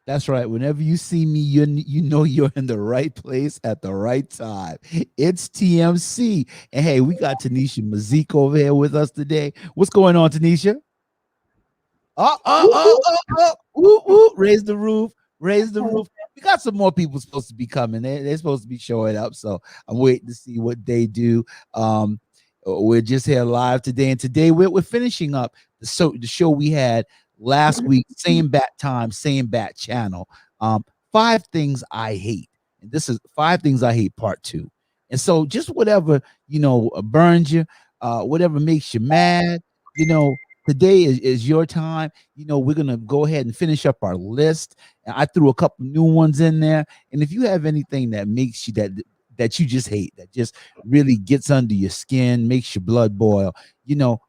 That's right. Whenever you see me, you know you're in the right place at the right time. It's TMC. And hey, we got Tanisha Mazik over here with us today. What's going on, Tanisha? Woo, woo. Raise the roof. Raise the roof. We got some more people supposed to be coming. They're supposed to be showing up. So I'm waiting to see what they do. We're just here live today. And today we're finishing up the show we had last week, same bat time, same bat channel. Five things I hate. And this is five things I hate part two. And so just whatever, burns you, whatever makes you mad, you know, today is your time. We're gonna go ahead and finish up our list. And I threw a couple new ones in there. And if you have anything that makes you that you just hate, that just really gets under your skin, makes your blood boil,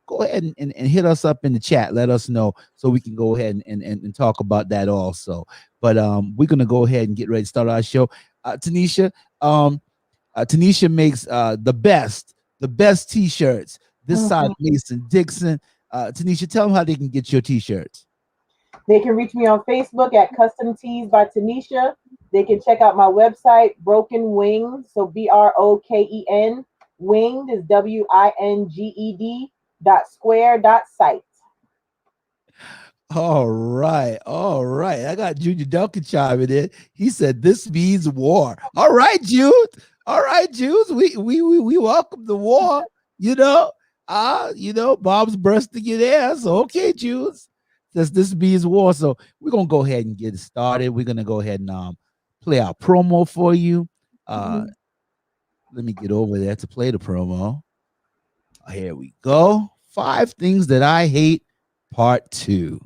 go ahead and hit us up in the chat. Let us know so we can go ahead and talk about that also. But we're gonna go ahead and get ready to start our show. Tanisha, Tanisha makes the best t-shirts this side of Mason Dixon. Tanisha, tell them how they can get your t-shirts. They can reach me on Facebook at Custom Tees by Tanisha. They can check out my website, Broken Winged. So BROKEN. Winged is WINGED .square.site. All right. I got Junior Duncan chiming in. He said this means war. All right, Jude. We welcome the war. Bob's bursting your ass. Okay, Jude. Says this means war. So we're gonna go ahead and get started. We're gonna go ahead and play our promo for you. Let me get over there to play the promo. Here we go. 5 things that I hate, part 2.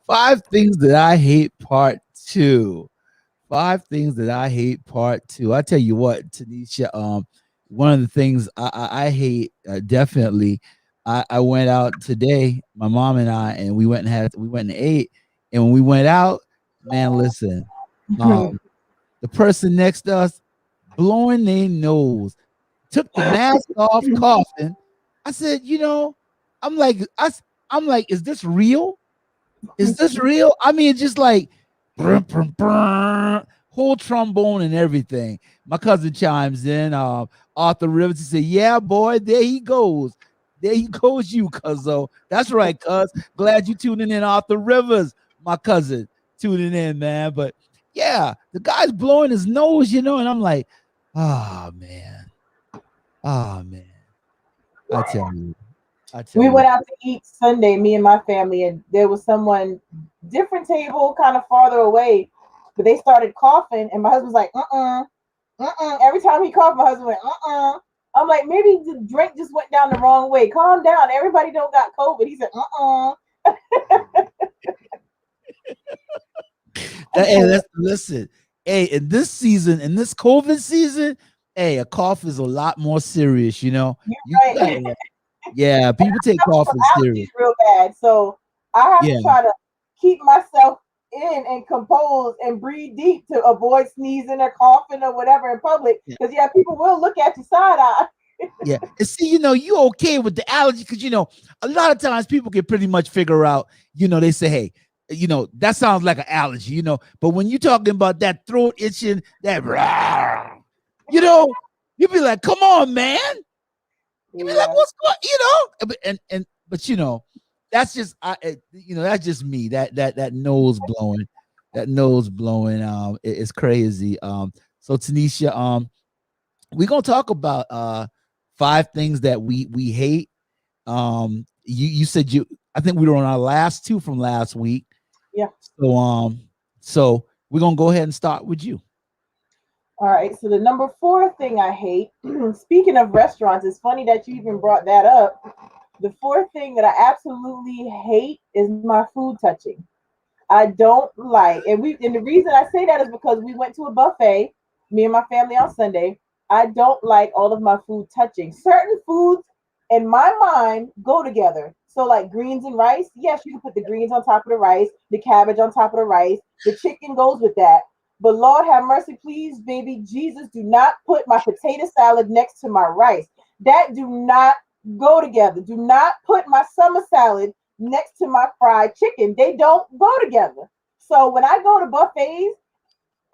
Five things that I hate, part 2. 5 things that I hate, part 2. I tell you what, Tanisha, one of the things I hate, definitely, I went out today, my mom and I, and we went and ate. And when we went out, man, listen, the person next to us blowing their nose, took the mask off, coughing. I said, I'm like, is this real? Is this real? I mean, just like brr, brr, brr, whole trombone and everything. My cousin chimes in, Arthur Rivers. He said, "Yeah, boy, there he goes. There he goes, you cuzzo." That's right, cuz. Glad you tuning in, Arthur Rivers, my cousin, tuning in, man. But yeah, the guy's blowing his nose, and I'm like, oh man. I tell you. We went out to eat Sunday, me and my family, and there was someone different table, kind of farther away, but they started coughing, and my husband's like, Every time he coughed, my husband went, I'm like, maybe the drink just went down the wrong way. Calm down. Everybody don't got COVID. He said, Hey, listen. Hey, in this season, in this COVID season, hey, a cough is a lot more serious, Right. Yeah, people take coughing serious. Real bad. So I have to try to keep myself in and compose and breathe deep to avoid sneezing or coughing or whatever in public. Because people will look at you side eye. Yeah. And see, you okay with the allergy because a lot of times people can pretty much figure out, they say, hey, that sounds like an allergy, but when you're talking about that throat itching, that You'd be like, come on, man. You'd be like, Yeah. what's going, but that's just that's just me. That nose blowing, is crazy. So Tanisha, we're gonna talk about 5 things that we hate. You said I think we were on our last 2 from last week. Yeah. So we're gonna go ahead and start with you. All right. So the number 4 thing I hate, speaking of restaurants, it's funny that you even brought that up. The 4th thing that I absolutely hate is my food touching. I don't like, and the reason I say that is because we went to a buffet, me and my family on Sunday. I don't like all of my food touching. Certain foods in my mind go together. So like greens and rice, yes, you can put the greens on top of the rice, the cabbage on top of the rice, the chicken goes with that. But Lord have mercy, please, baby Jesus, do not put my potato salad next to my rice. That do not go together. Do not put my summer salad next to my fried chicken. They don't go together. So when I go to buffets,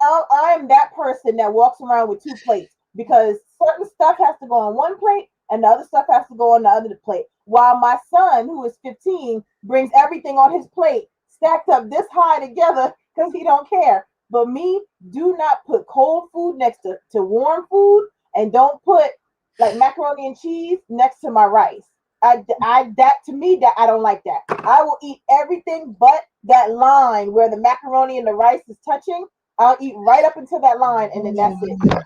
I am that person that walks around with 2 plates because certain stuff has to go on one plate and the other stuff has to go on the other plate. While my son, who is 15, brings everything on his plate stacked up this high together because he don't care. But me, do not put cold food next to warm food, and don't put like macaroni and cheese next to my rice. That to me, that I don't like that. I will eat everything but that line where the macaroni and the rice is touching. I'll eat right up until that line, and then that's it.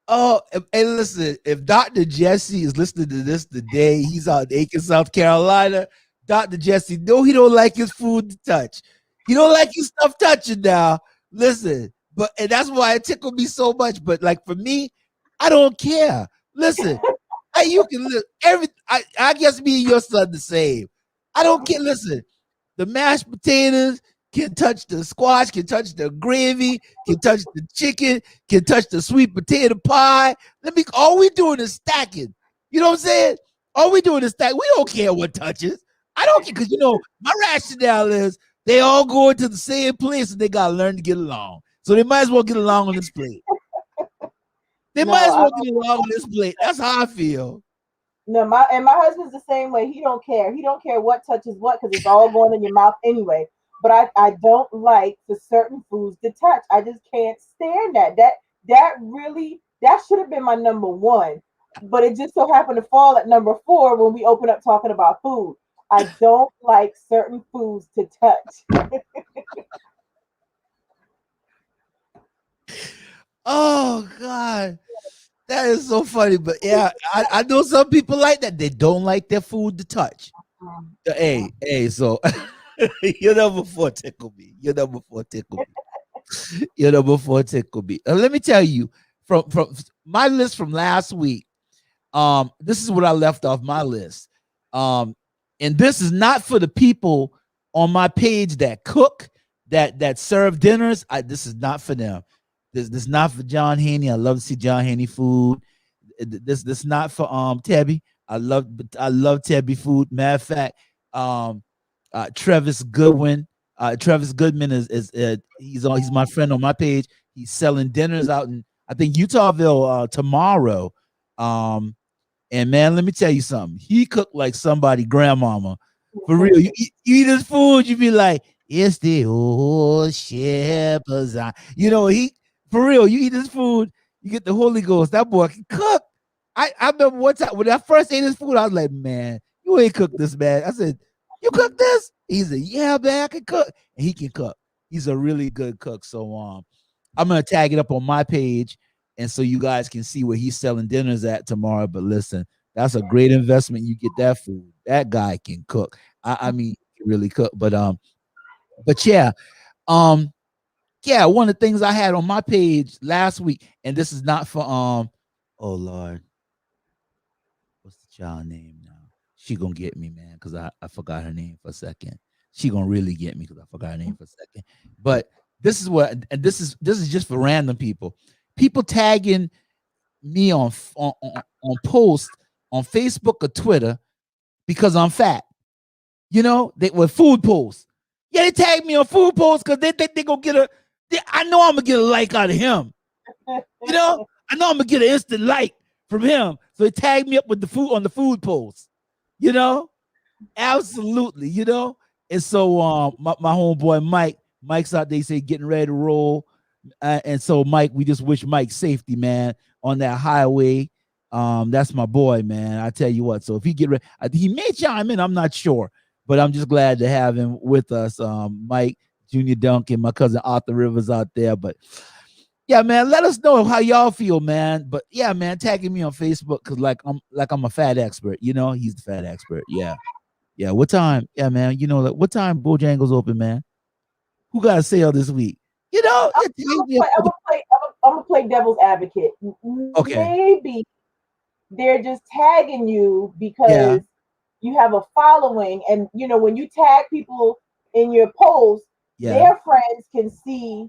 Oh, and listen, if Dr. Jesse is listening to this today, he's out in Aiken, South Carolina. Dr. Jesse, no, he don't like his food to touch. He don't like his stuff touching now. Listen, and that's why it tickled me so much. But like for me, I don't care. Listen, you can live I guess me and your son the same. I don't care. Listen, the mashed potatoes can touch the squash, can touch the gravy, can touch the chicken, can touch the sweet potato pie. All we doing is stacking. You know what I'm saying? All we doing is stack. We don't care what touches. I don't care because my rationale is they all go into the same place and they gotta learn to get along. So they might as well get along on this plate. They might No, as I well don't. get along on this plate. That's how I feel. No, my husband's the same way. He don't care. He don't care what touches what because it's all going in your mouth anyway. But I don't like for certain foods to touch. I just can't stand that. That should have been my number 1, but it just so happened to fall at number 4 when we open up talking about food. I don't like certain foods to touch. Oh God. That is so funny, but yeah, I know some people like that. They don't like their food to touch. Hey, so you're number 4 tickle me. You're number 4 tickle me. You're number 4 tickle me. Let me tell you from my list from last week. This is what I left off my list. And this is not for the people on my page that cook, that serve dinners. This is not for them. This is not for John Haney. I love to see John Haney food. This not for Tebby. I love Tebby food. Matter of fact, Travis Goodwin. Travis Goodman is he's my friend on my page. He's selling dinners out in I think Utahville tomorrow. And man, let me tell you something. He cooked like somebody grandmama. For real. You eat his food, you be like, it's the old shepherd's eye. He for real, you eat his food, you get the Holy Ghost. That boy can cook. I remember one time when I first ate his food, I was like, man, you ain't cooked this, man. I said, you cook this? He said, yeah, man, I can cook. And he can cook. He's a really good cook. So I'm gonna tag it up on my page, and so you guys can see where he's selling dinners at tomorrow. But listen, that's a great investment. You get that food. That guy can cook. I mean, he can really cook. But yeah, one of the things I had on my page last week, and this is not for oh Lord, what's the child name now? She gonna get me, man, because I forgot her name for a second. She gonna really get me because I forgot her name for a second. But this is what, and this is just for random people. People tagging me on posts on Facebook or Twitter because I'm fat. They were food posts. Yeah, they tag me on food posts because they think they gonna get I know I'm gonna get a like out of him. I I know I'm gonna get an instant like from him. So he tagged me up with the food on the food post. You know, absolutely. You know, and so my homeboy Mike's out there. He say getting ready to roll, and so Mike, we just wish Mike safety, man, on that highway. That's my boy, man. I tell you what. So if he get ready, he may chime in. I'm not sure, but I'm just glad to have him with us. Mike, Junior Duncan, my cousin Arthur Rivers out there, but. Yeah, man. Let us know how y'all feel, man. But yeah, man, tagging me on Facebook because I'm a fat expert. You know, he's the fat expert. Yeah, yeah. What time? Yeah, man. You know, like, what time Bojangles open, man? Who got a sale this week? You know, I'm gonna play devil's advocate. okay. Maybe they're just tagging you Yeah, because you have a following, and you know when you tag people in your post, yeah. their friends can see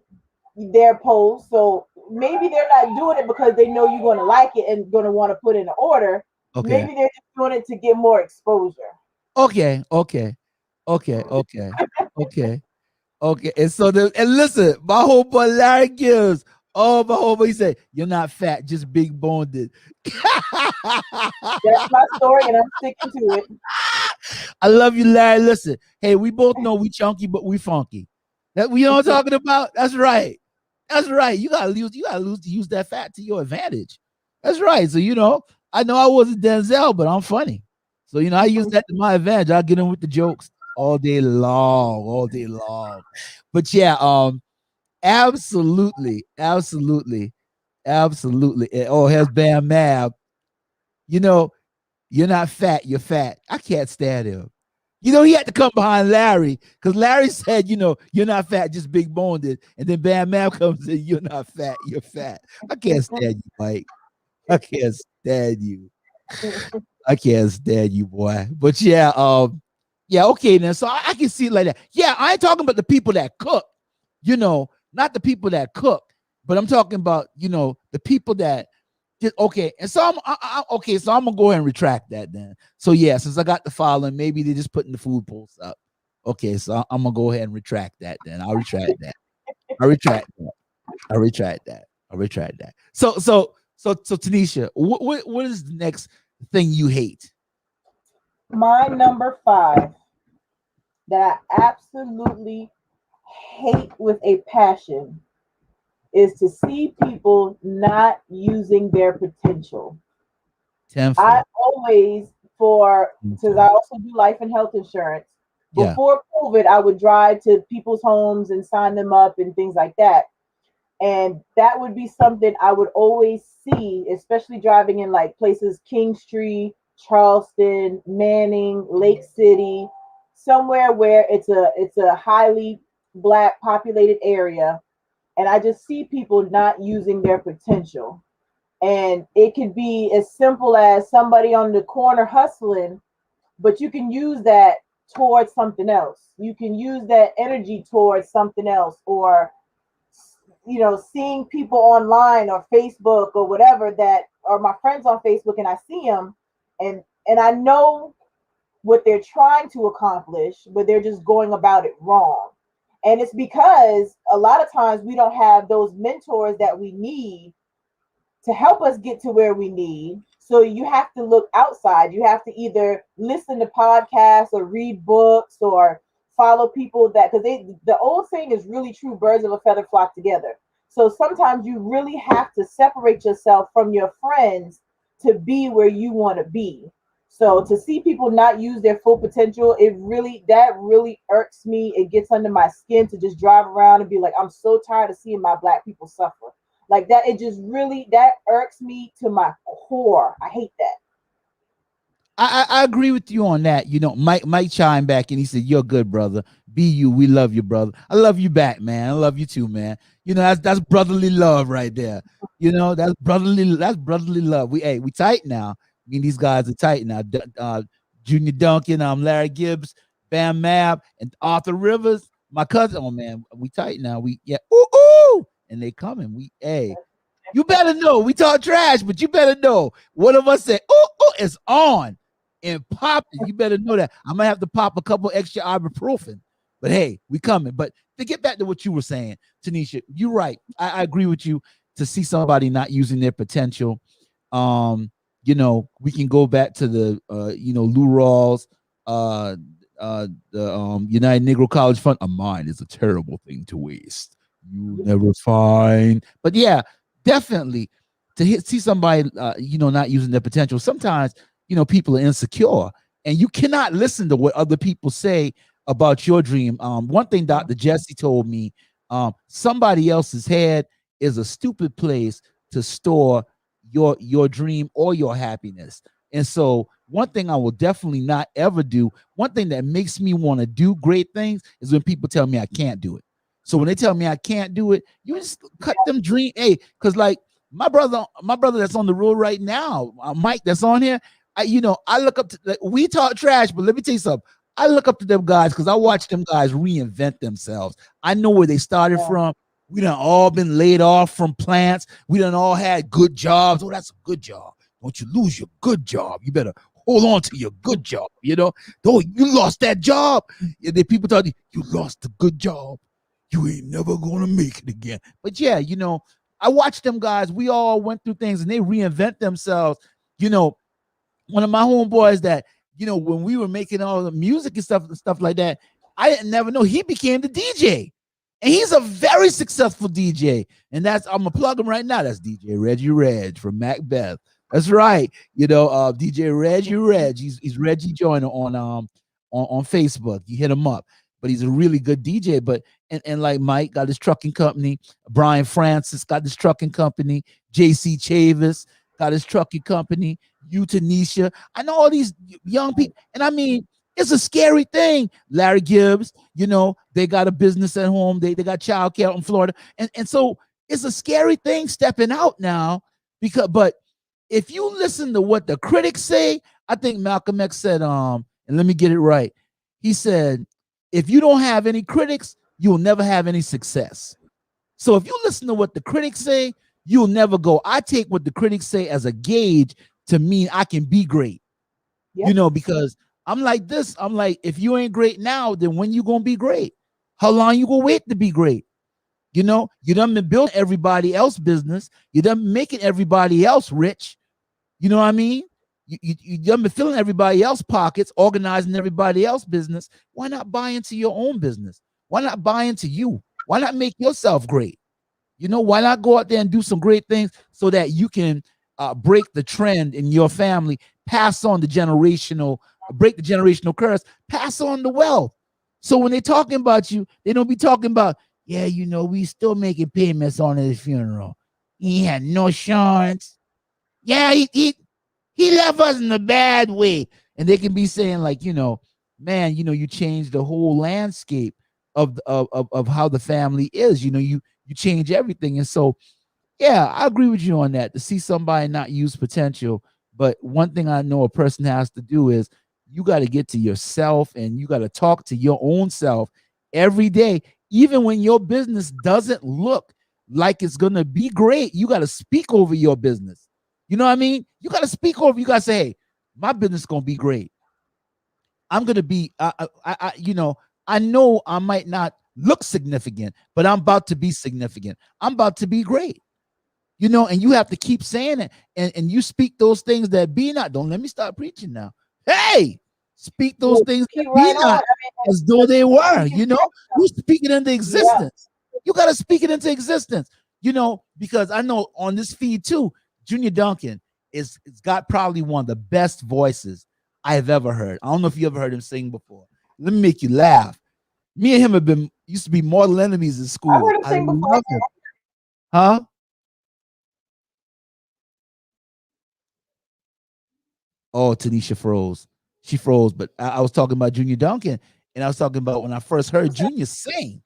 their post. So maybe they're not doing it because they know you're going to like it and going to want to put in an order. Okay, Maybe they're just doing it to get more exposure. okay, okay, okay, okay, okay. Okay, and so and listen, my homeboy Larry Gibbs. Oh, my homeboy, he said, "You're not fat, just big boned." That's my story, and I'm sticking to it. I love you, Larry. Listen, hey, we both know we chunky, but we funky. That we know what I'm talking about. That's right. That's right. You gotta lose. You gotta lose to use that fat to your advantage. That's right. So I know I wasn't Denzel, but I'm funny. So I use that to my advantage. I'll get in with the jokes all day long, all day long. But yeah, absolutely, absolutely, absolutely. Oh, here's Bam Mab. You know, you're not fat, you're fat. I can't stand him. He had to come behind Larry because Larry said, you're not fat, just big boned. And then Bam Bam comes in, you're not fat, you're fat. I can't stand you, Mike. I can't stand you. I can't stand you, boy. But yeah, okay, then. So I can see it like that. Yeah, I ain't talking about the people that cook, not the people that cook, but I'm talking about, the people that okay. And so okay, so I'm gonna go ahead and retract that then. So yeah, since I got the following, maybe they're just putting the food posts up. Okay, so I'm gonna go ahead and retract that then. I'll retract that. I retract that. I retract that. I retract that. So Tanisha, what is the next thing you hate? My number 5 that I absolutely hate with a passion is to see people not using their potential. I Tenfold. always, because I also do life and health insurance. Yeah. Before COVID, I would drive to people's homes and sign them up and things like that. And that would be something I would always see, especially driving in like places King Street, Charleston, Manning, Lake City, somewhere where it's a highly black populated area. And I just see people not using their potential. And it could be as simple as somebody on the corner hustling, but you can use that towards something else. You can use that energy towards something else, or seeing people online or Facebook or whatever that are my friends on Facebook, and I see them, and I know what they're trying to accomplish, but they're just going about it wrong. And it's because a lot of times we don't have those mentors that we need to help us get to where we need. So you have to look outside. You have to either listen to podcasts or read books or follow people that, because the old saying is really true, birds of a feather flock together. So sometimes you really have to separate yourself from your friends to be where you want to be. So to see people not use their full potential, that really irks me. It gets under my skin to just drive around and be like, I'm so tired of seeing my black people suffer like that. It just really, that irks me to my core. I hate that. I agree with you on that. Mike chimed back and he said, "You're good, brother. Be you. We love you, brother. I love you back, man. I love you too, man. That's brotherly love right there. That's brotherly love. We tight now. I mean, these guys are tight now. Junior Duncan, Larry Gibbs, Bam Mab, and Arthur Rivers, my cousin. Oh man, we tight now. Ooh, and they coming. You better know. We talk trash, but you better know. One of us said, "Ooh, it's on." And pop it. You better know that. I'm gonna have to pop a couple extra ibuprofen. But hey, we coming. But to get back to what you were saying, Tanisha, you're right. I agree with you. to see somebody not using their potential. Um, we can go back to the Lou Rawls, uh the United Negro College Fund. A mind is a terrible thing to waste. You never find. But yeah, definitely see somebody not using their potential. Sometimes people are insecure, and you cannot listen to what other people say about your dream. One thing Dr. Jesse told me, somebody else's head is a stupid place to store your dream or your happiness. And so one thing I will definitely not ever do, one thing that makes me want to do great things is when people tell me I can't do it. So when they tell me I can't do it, you just cut them dream. Hey, because like my brother that's on the road right now, Mike, that's on here. I look up to, like, we talk trash, but let me tell you something. I look up to them guys because I watch them guys reinvent themselves. I know where they started from. We done all been laid off from plants. We done all had good jobs. Oh, that's a good job. Don't you lose your good job. You better hold on to your good job. Though you lost that job. The people tell you lost the good job. You ain't never gonna make it again. But yeah, I watch them guys. We all went through things and they reinvent themselves. One of my homeboys that, when we were making all the music and stuff like that, I didn't never know he became the DJ. And he's a very successful DJ. And I'm gonna plug him right now. That's DJ Reggie Reg from Macbeth. That's right. DJ Reggie Reg. He's Reggie Joyner on Facebook. You hit him up. But he's a really good DJ. But and like Mike got his trucking company, Brian Francis got his trucking company, JC Chavis got his trucking company, Tanisha. I know all these young people, and I mean, it's a scary thing. Larry Gibbs, they got a business at home. They got childcare out in Florida. And so it's a scary thing stepping out now but if you listen to what the critics say, I think Malcolm X said, and let me get it right. He said, if you don't have any critics, you'll never have any success. So if you listen to what the critics say, you'll never go. I take what the critics say as a gauge to mean I can be great. Because I'm like this. I'm like, if you ain't great now, then when you gonna be great? How long you gonna wait to be great? You done been building everybody else business. You done making everybody else rich. You know what I mean? You done been filling everybody else pockets, organizing everybody else business. Why not buy into your own business? Why not buy into you? Why not make yourself great? Why not go out there and do some great things so that you can break the trend in your family, pass on break the generational curse, pass on the wealth. So when they're talking about you, they don't be talking about, yeah, we still making payments on his funeral. He had no insurance. Yeah, he left us in a bad way. And they can be saying like, man, you changed the whole landscape of how the family is. You change everything. And so, yeah, I agree with you on that. To see somebody not use potential, but one thing I know a person has to do is you got to get to yourself and you got to talk to your own self every day, even when your business doesn't look like it's gonna be great. You got to speak over your business. You know what I mean? You got to speak over. You got to say, "Hey, my business is gonna be great. I'm gonna be, I know I might not look significant, but I'm about to be significant. I'm about to be great." And you have to keep saying it, and you speak those things that be not. Don't let me start preaching now. Hey, speak those things that be not as though they were. You speak it into existence. You got to speak it into existence. Because I know on this feed too, Junior Duncan is got probably one of the best voices I have ever heard. I don't know if you ever heard him sing before. Let me make you laugh. Me and him used to be mortal enemies in school. I heard him sing before. Love him. Huh? Oh, Tanisha froze. She froze. But I was talking about Junior Duncan, and I was talking about when I first heard Junior sing.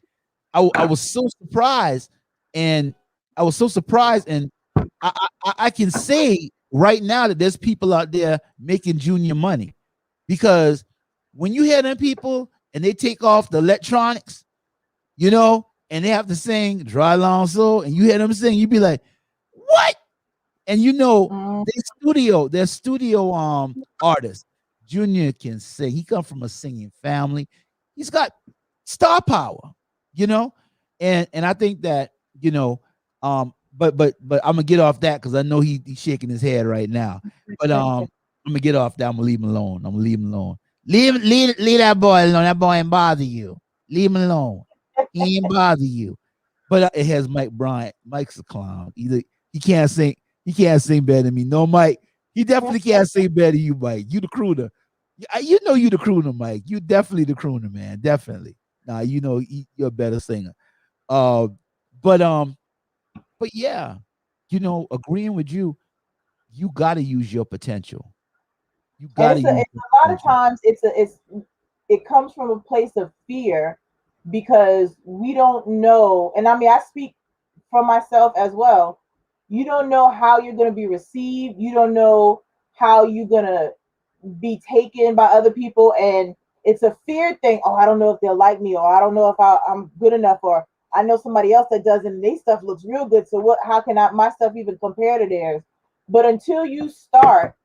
I was so surprised, and I can say right now that there's people out there making Junior money, because when you hear them people and they take off the electronics, and they have to sing Dry Long Soul, and you hear them sing, you be like, what? And their studio artist, Junior can sing. He come from a singing family. He's got star power, and I think that but I'm gonna get off that because I know he's shaking his head right now. But I'm gonna get off that. I'm gonna leave him alone. I'm gonna leave him alone. Leave that boy alone. That boy ain't bother you. Leave him alone. He ain't bother you. But it has Mike Bryant. Mike's a clown. Either he can't sing. He can't sing better than me. No, Mike. He definitely can't sing better than you, Mike. You the crooner. You know you the crooner, Mike. You definitely the crooner, man. Definitely. Nah, you know you're a better singer. Uh, but but yeah, you know, agreeing with you, you got to use your potential. You got And to it's use your a lot of potential. times it comes from a place of fear because we don't know. And I mean, I speak for myself as well. You don't know how you're going to be received. You don't know how you're going to be taken by other people, and it's a fear thing. Oh, I don't know if they'll like me, or I don't know if I'm good enough, or I know somebody else that does, and their stuff looks real good. So what? How can I my stuff even compare to theirs? But until you start,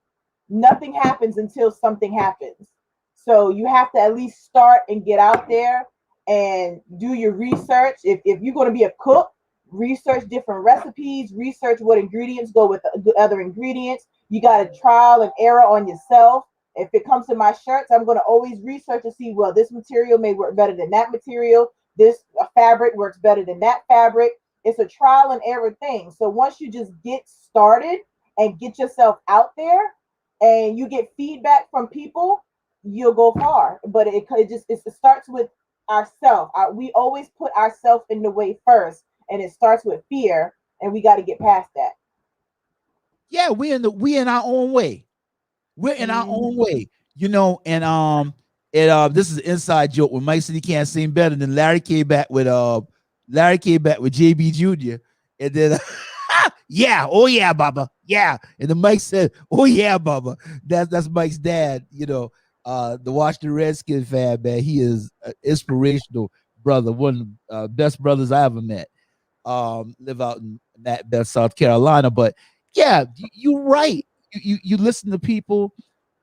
nothing happens until something happens. So you have to at least start and get out there and do your research. If you're going to be a cook, research different recipes, research what ingredients go with the other ingredients. You got to trial and error on yourself. If it comes to my shirts, I'm going to always research and see, well, this material may work better than that material. This fabric works better than that fabric. It's a trial and error thing. So once you just get started and get yourself out there, and you get feedback from people, you'll go far. But it starts with ourselves. We always put ourselves in the way first, and it starts with fear, and we got to get past that. Yeah, we in our own way. We're in our Mm-hmm. own way, you know. And this is an inside joke. When Mike said he can't sing better, than Larry came back with JB Jr. And then yeah, oh yeah, Baba, yeah. And then Mike said, oh yeah, Baba. That's Mike's dad, you know, the Washington Redskins fan, man. He is an inspirational brother, one of the best brothers I ever met. Live out in Macbeth, South Carolina. But yeah, you're right. You listen to people,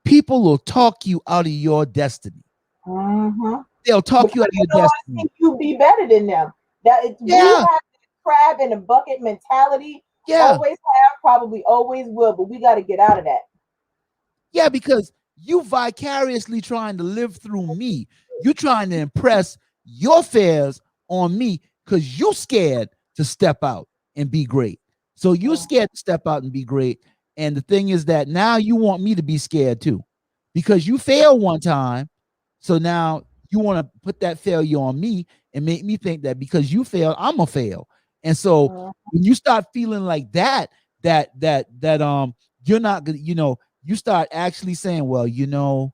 people will talk you out of your destiny. Mm-hmm. They'll talk Because you out of you your don't always destiny. think you be better than them. We Yeah, have this crab in a bucket mentality. yeah, Always have, probably always will, but we got to get out of that. yeah, because you vicariously trying to live through me. You trying to impress your fears on me because you scared to step out and be great. So you scared to step out and be great. And the thing is that now you want me to be scared too because you failed one time. So now you want to put that failure on me and make me think that because you failed, I'm a fail. And so when you start feeling like that you're not gonna, you know, you start actually saying, well, you know,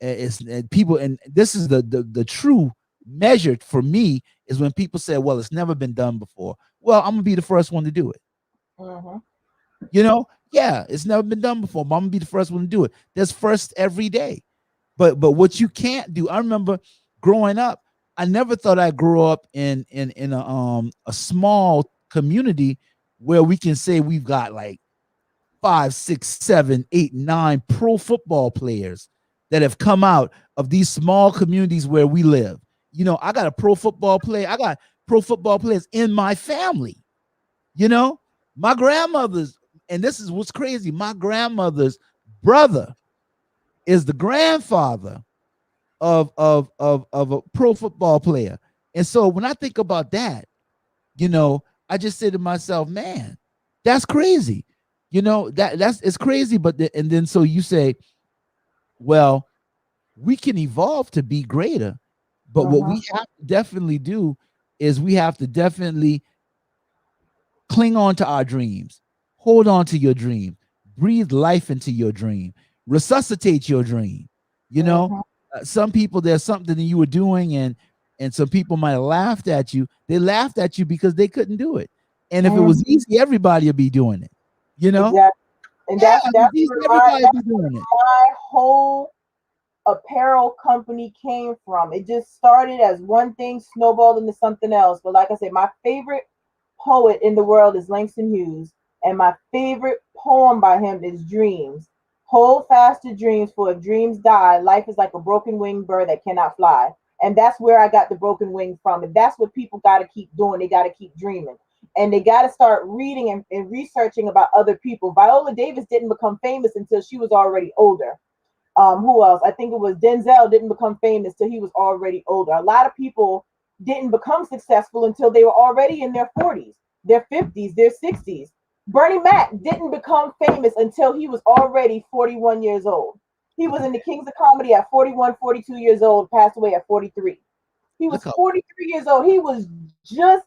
it's people, and this is the true measure for me is when people say, well, it's never been done before. Well, I'm gonna be the first one to do it. Mm-hmm. You know, yeah, it's never been done before, but I'm gonna be the first one to do it. There's first every day. But what you can't do, I remember growing up, I never thought I'd grow up in a small community where we can say we've got like 5, 6, 7, 8, 9 pro football players that have come out of these small communities where we live. You know, I got a pro football player. I got pro football players in my family. You know, my grandmother's, and this is what's crazy. My grandmother's brother is the grandfather of a pro football player. And so when I think about that, you know, I just say to myself, man, that's crazy. You know, that's it's crazy. But and then so you say, well, we can evolve to be greater. But what Mm-hmm. we have to definitely do is we have to definitely cling on to our dreams, hold on to your dream, breathe life into your dream, resuscitate your dream. You know, Mm-hmm. some people, there's something that you were doing, and some people might have laughed at you. They laughed at you because they couldn't do it. And if it was Mm-hmm. easy, everybody would be doing it. You know, Exactly. And yeah, that's if that's it's easy, where everybody would be doing it. my whole apparel company came from. It just started as one thing, snowballed into something else. But like I said, my favorite poet in the world is Langston Hughes, and my favorite poem by him is Dreams. Hold fast to dreams, for if dreams die, life is like a broken winged bird that cannot fly. And that's where I got the broken wing from. And that's what people got to keep doing. They got to keep dreaming. and they got to start reading and researching about other people. Viola Davis didn't become famous until she was already older. Who else? I think it was Denzel didn't become famous till he was already older. A lot of people didn't become successful until they were already in their 40s, their 50s, their 60s. Bernie Mac didn't become famous until he was already 41 years old. He Look was at in the Kings of Comedy at 41, 42 years old, passed away at 43. He was look up. 43 years old. He was just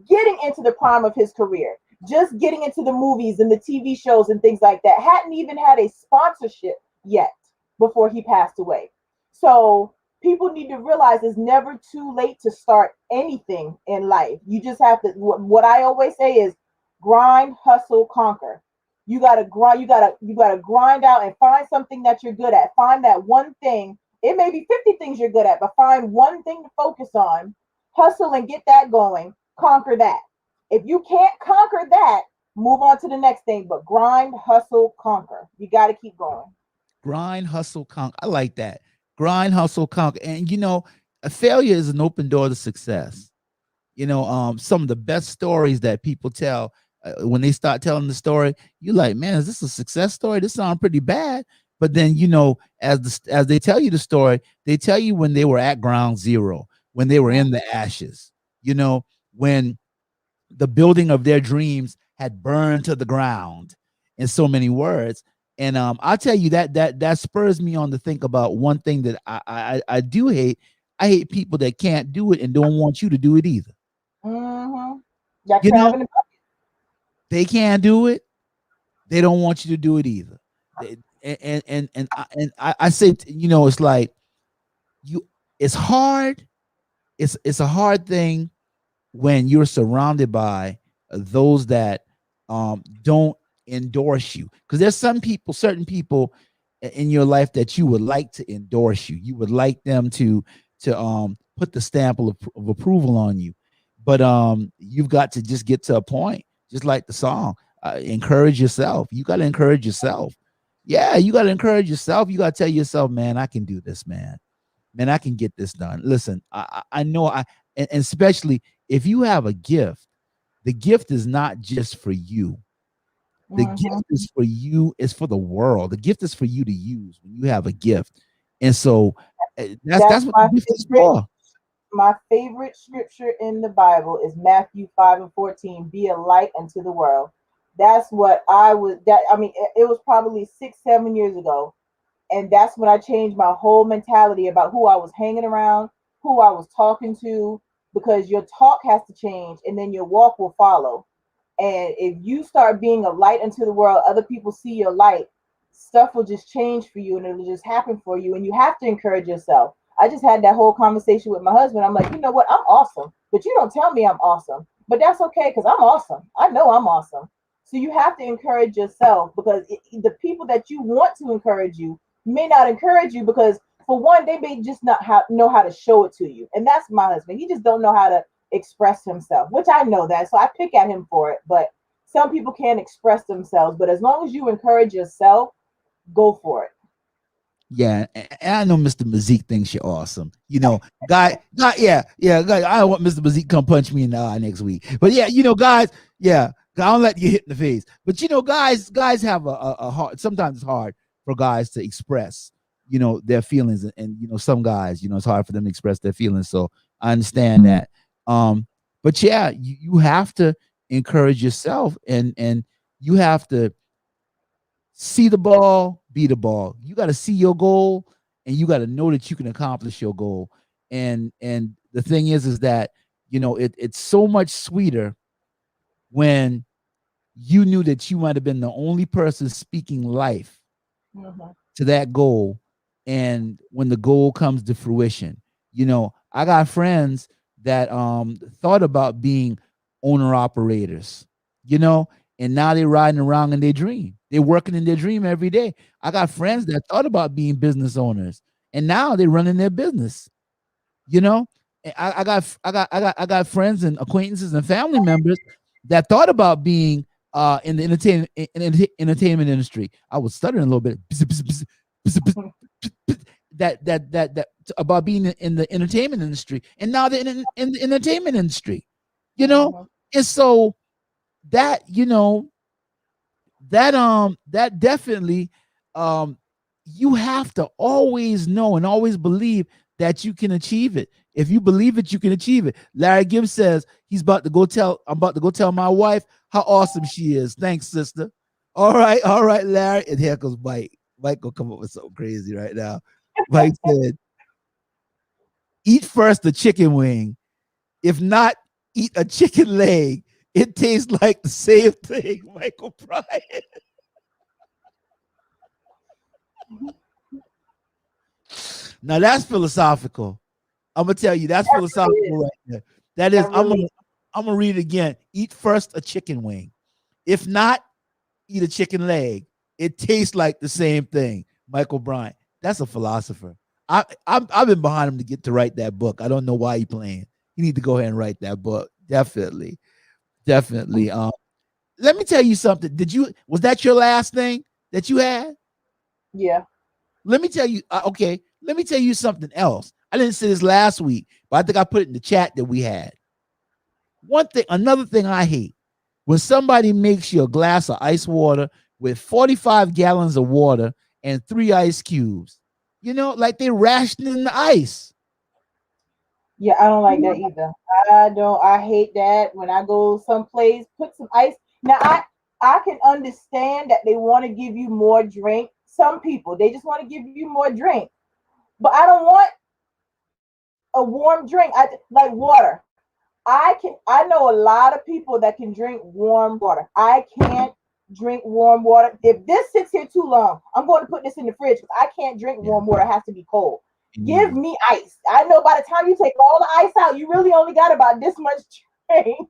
getting into the prime of his career, just getting into the movies and the TV shows and things like that. Hadn't even had a sponsorship yet before he passed away. So people need to realize it's never too late to start anything in life. You just have to, what I always say is grind, hustle, conquer. You gotta grind, you gotta grind out and find something that you're good at. Find that one thing. It may be 50 things you're good at, but find one thing to focus on, hustle and get that going, conquer that. If you can't conquer that, move on to the next thing. But grind, hustle, conquer. You gotta keep going. Grind, hustle, conquer. I like that. Grind, hustle, conquer. And a failure is an open door to success. Some of the best stories that people tell, when they start telling the story, you're like, man, is this a success story? This sounds pretty bad. But then, as they tell you the story, they tell you when they were at ground zero, when they were in the ashes, when the building of their dreams had burned to the ground, in so many words. And I'll tell you that spurs me on to think about one thing that I do hate. I hate people that can't do it and don't want you to do it either. Mm-hmm. Got You crab know, in the they can't do it. They don't want you to do it either. And I say, it's like you. It's hard. It's a hard thing when you're surrounded by those that don't endorse you, because there's certain people in your life that you would like to endorse you. You would like them to put the stamp of approval on you, but you've got to just get to a point, just like the song, encourage yourself. You got to encourage yourself. Yeah, you got to encourage yourself. You got to tell yourself, man, I can do this, man, I can get this done. Listen, I know and especially if you have a gift, the gift is not just for you. The Mm-hmm. gift is for you, it's for the world. The gift is for you to use when you have a gift. And so that's That's what the gift is for. my favorite scripture in the Bible is Matthew 5 and 14. Be a light unto the world. That's what I was that I mean, it was probably 6, 7 years ago. And that's when I changed my whole mentality about who I was hanging around, who I was talking to, because your talk has to change and then your walk will follow. And if you start being a light unto the world, other people see your light, stuff will just change for you and it'll just happen for you. And you have to encourage yourself. I just had that whole conversation with my husband. I'm like, you know what? I'm awesome, but you don't tell me I'm awesome. But that's okay because I'm awesome. I know I'm awesome. So you have to encourage yourself because the people that you want to encourage you may not encourage you because for one, they may just not know how to show it to you. And that's my husband. He just don't know how to express himself, which I know that. So I pick at him for it. But some people can't express themselves. But as long as you encourage yourself, go for it. Yeah, and I know Mr. Mazik thinks you're awesome. Yeah. Guy, I don't want Mr. Mazik come punch me in the eye next week. But yeah, guys, yeah, I don't let you hit in the face. But guys have a hard. Sometimes it's hard for guys to express, their feelings, and some guys, it's hard for them to express their feelings. So I understand that. But yeah, you have to encourage yourself, and you have to see the ball, be the ball. You got to see your goal, and you got to know that you can accomplish your goal. And the thing is that it's so much sweeter when you knew that you might have been the only person speaking life Mm-hmm. to that goal, and when the goal comes to fruition. I got friends that thought about being owner operators, you know and now they're riding around in their dream. They're working in their dream every day. I got friends that thought about being business owners, and now they're running their business. you know I got friends and acquaintances and family members that thought about being in the entertainment industry. I was stuttering a little bit. That about being in the entertainment industry, and now they're in the entertainment industry. you know Mm-hmm. and so that that definitely um you have to always know and always believe that you can achieve it. If you believe it, you can achieve it. Larry Gibbs says I'm about to go tell my wife how awesome she is. Thanks, sister. All right, Larry. And here goes Mike. Mike will come up with something crazy right now. Mike said, eat first the chicken wing. If not, eat a chicken leg. It tastes like the same thing, Michael Bryant. Now that's philosophical. I'm gonna tell you that's That really philosophical is. right there. That is, That really. I'm gonna read it again. Eat first a chicken wing. If not, eat a chicken leg. It tastes like the same thing. Michael Bryant. That's a philosopher. I've been behind him to get to write that book. I don't know why he playing. You need to go ahead and write that book. Definitely, definitely. Let me tell you something. Was that your last thing that you had? Yeah. Let me tell you. Okay, let me tell you something else. I didn't say this last week, but I think I put it in the chat that we had. Another thing I hate when somebody makes you a glass of ice water with 45 gallons of water and 3 ice cubes. Like they rationing the ice. Yeah, I don't like that either. I don't. I hate that when I go someplace, put some ice. Now I can understand that they want to give you more drink. Some people they just want to give you more drink, but I don't want a warm drink. I like water. I know a lot of people that can drink warm water. I can't drink warm water. If this sits here too long, I'm going to put this in the fridge because I can't drink Yeah, warm water. It has to be cold. Give immediately. me ice. I know by the time you take all the ice out, you really only got about this much drink.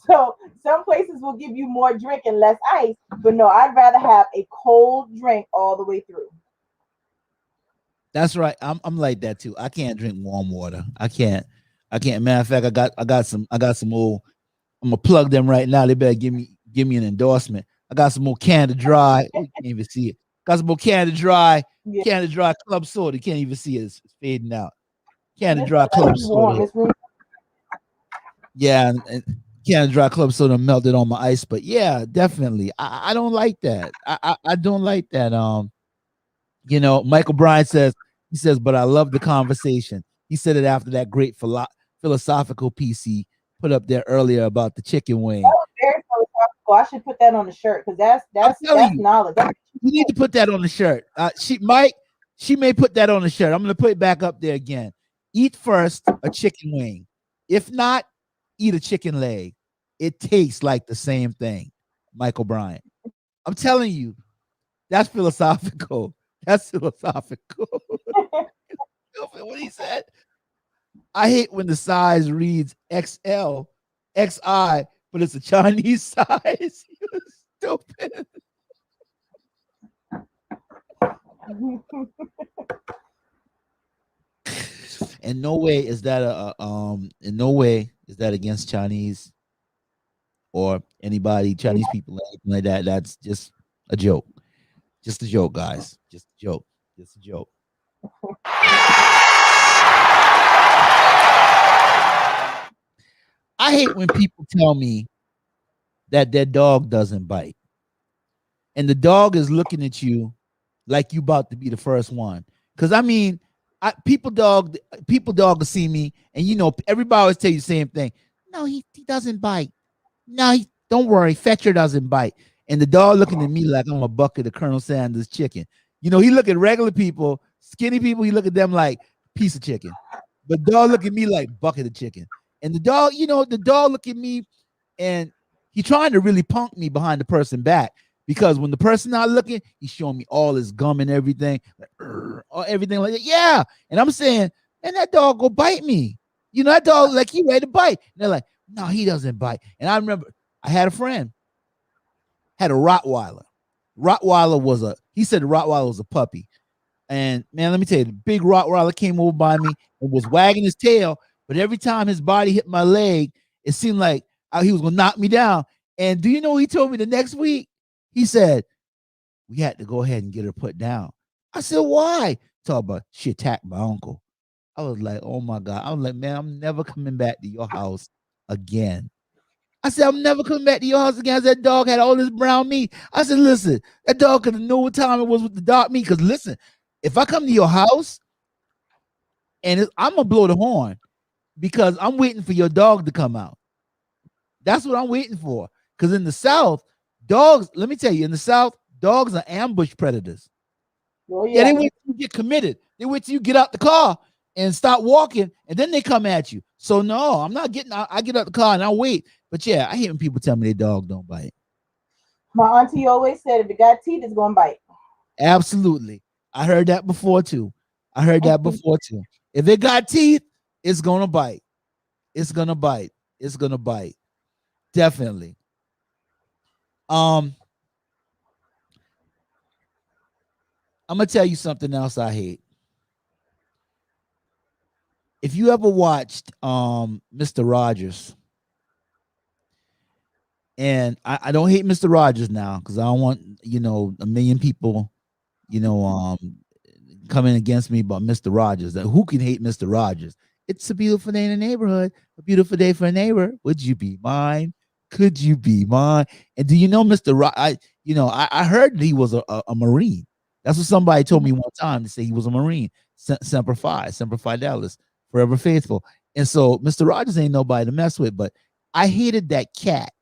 So some places will give you more drink and less ice. But no, I'd rather have a cold drink all the way through. That's right. I'm like that too. I can't drink warm water. I can't. I can't. Matter of fact, I got some old. I'm gonna plug them right now. They better give me an endorsement. I got some more Canada Dry. Oh, you can't even see it. Got some more Yeah. Canada Dry Club Soda. You can't even see it. It's fading out. And Canada it's Dry not Club too Soda. warm. It's room. Yeah, and Canada Dry Club Soda melted on my ice. But yeah, definitely. I don't like that. I don't like that. Michael Bryan says, but I love the conversation. He said it after that great philosophical piece he put up there earlier about the chicken That wing. was very philosophical. I should put that on the shirt because that's I'm that's telling that's you, knowledge. you need to put that on the shirt. She may put that on the shirt. I'm gonna put it back up there again. Eat first a chicken wing. If not, eat a chicken leg. It tastes like the same thing. Michael Bryant. I'm telling you, that's philosophical. That's philosophical. What he said. I hate when the size reads XL, XI, but it's a Chinese size. You stupid. In no way is that in no way is that against Chinese or anybody, Chinese people, anything like that. That's just a joke. Just a joke, guys. Just a joke. Just a joke. I hate when people tell me that their dog doesn't bite. And the dog is looking at you like you about to be the first one. Cause I mean, people dog will see me, and everybody always tell you the same thing. No, he doesn't bite. No, don't worry, Fetcher doesn't bite. And the dog looking at me like I'm a bucket of Colonel Sanders chicken. He look at regular people, skinny people, he look at them like piece of chicken. But dog look at me like bucket of chicken. And the dog look at me and he trying to really punk me behind the person back because when the person not looking, he's showing me all his gum and everything, like, or everything like that. Yeah, and I'm saying, man, that dog go bite me. That dog like he ready to bite. And they're like, no, he doesn't bite. And I remember I had a friend had a Rottweiler. He said the Rottweiler was a puppy. And man, let me tell you, the big Rottweiler came over by me and was wagging his tail. But every time his body hit my leg, it seemed like he was gonna knock me down. And do you know what he told me the next week? He said, we had to go ahead and get her put down. I said, why? Talk about she attacked my uncle. I was like, oh my God. I was like, man, I'm never coming back to your house again. I said, I'm never coming back to your house again. That dog had all this brown meat. I said, listen, that dog could have known what time it was with the dark meat. Because listen, if I come to your house and I'm going to blow the horn because I'm waiting for your dog to come out. That's what I'm waiting for. Because in the South, dogs, let me tell you, in the South, dogs are ambush predators. Oh Yeah, they yeah. wait till you get committed. They wait till you get out the car and start walking, and then they come at you. So no, I'm not getting out. I get out the car and I wait. But yeah, I hate when people tell me their dog don't bite. My auntie always said if it got teeth, it's gonna bite. Absolutely. I heard that before too. I heard that before too. If it got teeth, it's gonna bite. It's gonna bite. It's gonna bite. Definitely. Um, I'm gonna tell you something else I hate. If you ever watched Mr. Rogers, and I don't hate Mr. Rogers now because I don't want a million people you know coming against me about Mr. Rogers. That who can hate Mr. Rogers? It's a beautiful day in the neighborhood, a beautiful day for a neighbor. Would you be mine? Could you be mine? And do you know Mr. I heard that he was a Marine. That's what somebody told me one time to say he was a Marine. Semper Fi, Semper Fidelis, forever faithful. And so Mr. Rogers ain't nobody to mess with. But I hated that cat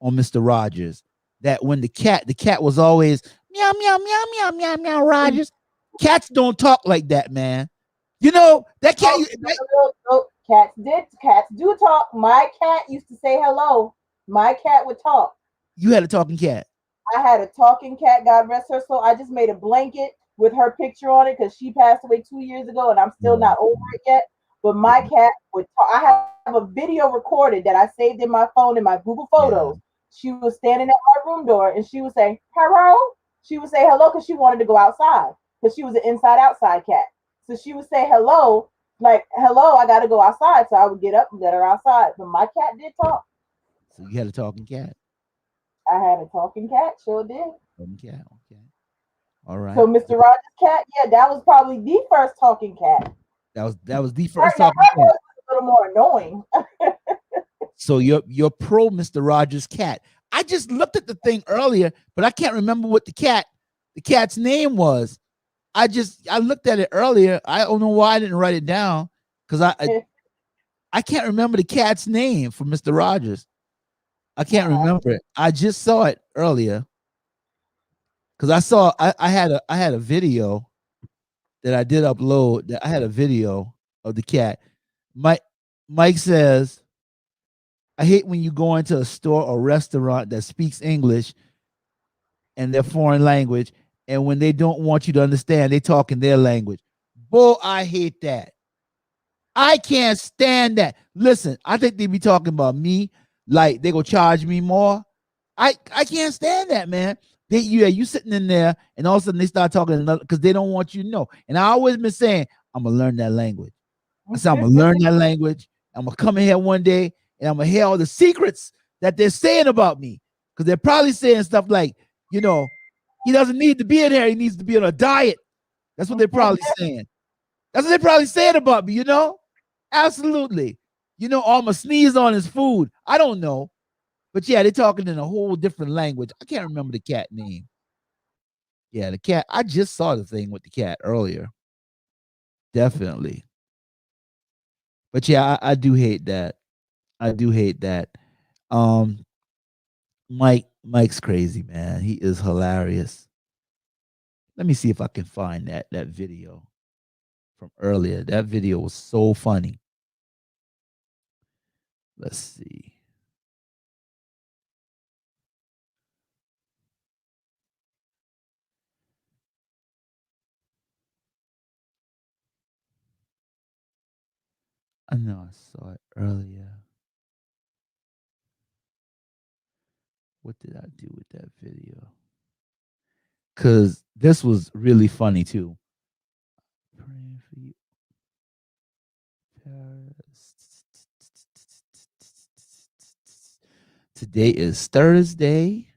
on Mr. Rogers. That when the cat was always meow meow meow meow meow meow Rogers. Cats don't talk like that, man. You know that cat. Cats do talk. My cat used to say hello. My cat would talk. You had a talking cat. I had a talking cat, God rest her soul. I just made a blanket with her picture on it because she passed away 2 years ago and I'm still not over it yet. But my cat would talk. I have a video recorded that I saved in my phone in my Google Photos. Yeah. She was standing at my room door and she would say, hello. She would say hello because she wanted to go outside because she was an inside outside cat. So she would say hello, like, hello, I got to go outside. So I would get up and let her outside. But my cat did talk. So you had a talking cat. I had a talking cat, sure did. Talking cat. Okay. All right. So Mr. Rogers' cat, yeah, that was probably the first talking cat. That was the Her, first now, talking her cat. voice was a little more annoying. So you're pro Mr. Rogers cat. I just looked at the thing earlier, but I can't remember what the cat's name was. I looked at it earlier. I don't know why I didn't write it down because I can't remember the cat's name for Mr. Rogers. I can't remember it. I just saw it earlier because I had a video that I did upload. That I had a video of the cat. Mike says, I hate when you go into a store or restaurant that speaks English and their foreign language, and when they don't want you to understand, they talk in their language. Boy, I hate that. I can't stand that. Listen, I think they be talking about me like they gonna charge me more. I can't stand that, man. You sitting in there and all of a sudden they start talking another because they don't want you to know. And I always been saying, I'm gonna learn that language. I said, I'm gonna learn that language. I'm gonna come in here one day and I'm gonna hear all the secrets that they're saying about me. Because they're probably saying stuff like, he doesn't need to be in here, he needs to be on a diet. That's what they're probably saying. That's what they're probably saying about me. Absolutely. I'm gonna sneeze on his food. I don't know. But yeah, they're talking in a whole different language. I can't remember the cat name. Yeah, the cat. I just saw the thing with the cat earlier. Definitely. But yeah, I do hate that. I do hate that. Um, Mike's crazy, man. He is hilarious. Let me see if I can find that video from earlier. That video was so funny. Let's see. I know I saw it earlier. What did I do with that video? Because this was really funny too. Praying for you, Paris. Today is Thursday,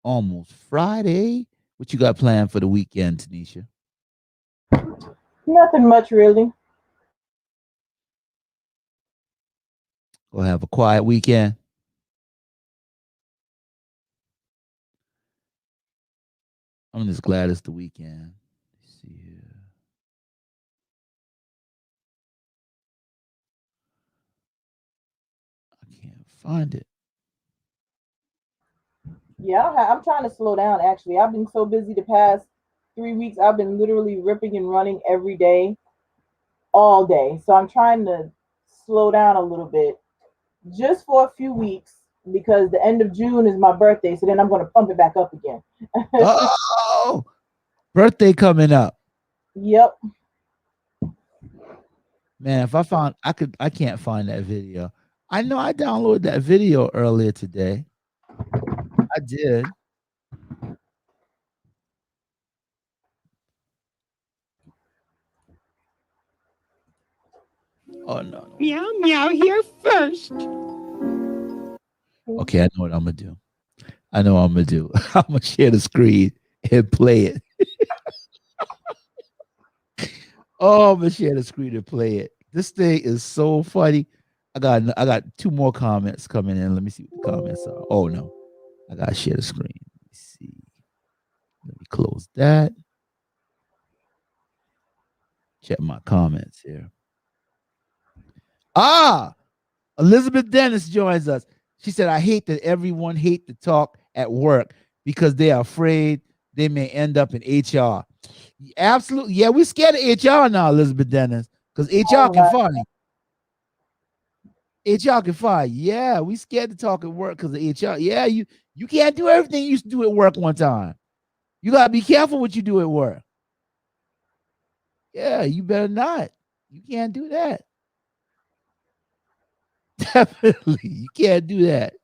almost Friday. What you got planned for the weekend, Tanisha? Nothing much, really. Gonna have a quiet weekend. I'm just glad it's the weekend. Let's see here. I can't find it. Yeah, I'm trying to slow down. Actually, I've been so busy the past 3 weeks. I've been literally ripping and running every day, all day. So I'm trying to slow down a little bit, just for a few weeks, because the end of June is my birthday. So then I'm going to pump it back up again. Oh, birthday coming up. Yep. Man, if I can't find that video. I know I downloaded that video earlier today. I did. Oh no. Meow meow here first. Okay, I know what I'm gonna do. I know what I'm gonna do. I'm gonna share the screen and play it. Oh, I'm gonna share the screen and play it. This thing is so funny. I got two more comments coming in. Let me see what the comments are. Oh no, I gotta share the screen. Let me see. Let me close that. Check my comments here. Ah, Elizabeth Dennis joins us. She said, I hate that everyone hate to talk at work because they are afraid they may end up in HR. Absolutely. Yeah, we're scared of HR now, Elizabeth Dennis, because HR can fire you. HR can fire you. Yeah, we scared to talk at work because of HR. Yeah, you can't do everything you used to do at work one time. You got to be careful what you do at work. Yeah, you better not. You can't do that. Definitely. You can't do that.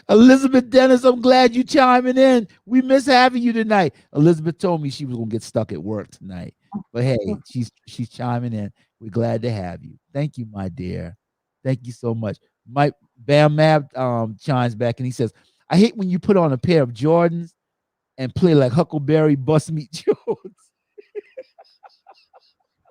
Elizabeth Dennis, I'm glad you chiming in. We miss having you tonight. Elizabeth told me she was gonna get stuck at work tonight, but hey, she's chiming in. We're glad to have you. Thank you, my dear. Thank you so much. Mike Bam Mab chimes back and he says, "I hate when you put on a pair of Jordans and play like Huckleberry Bus Meet Jones."